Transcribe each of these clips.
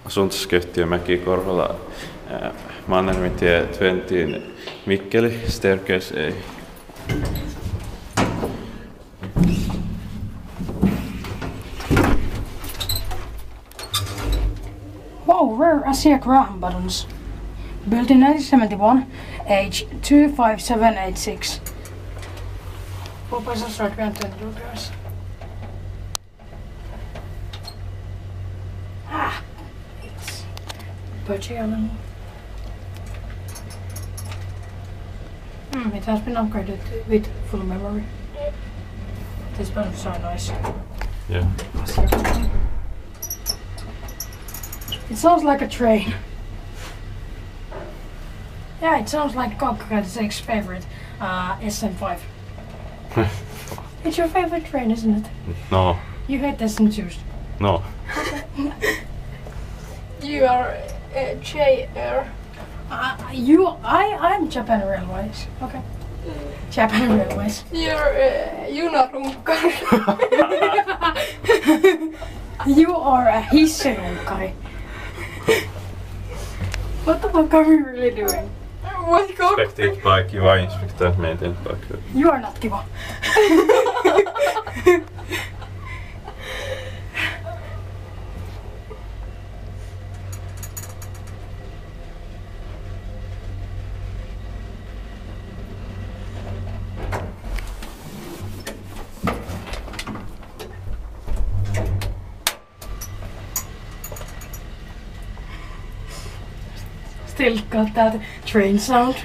Asuntoskeittiö Mäki-Korhola, Mannerheimintie 20, Mikkeli, staircase A. Wow, rare Asia Graham buttons. Built in 1971, age 25786. Hoppas start renting the guys. It's budgie on. It has been upgraded with full memory. This buttons are nice. Yeah. It sounds like a train. Yeah, it sounds like Cock's favorite, SM5. It's your favorite train, isn't it? No. You hate SM2s. No. You are J-Air. I'm Japan Railways. Okay. Japan Railways. You're junarunkari. You are a hisserunkari. What the fuck are we really doing? What go? Inspektit bike, kiva inspektör meidän bike. You are not kiva. Still got that train sound.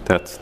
That's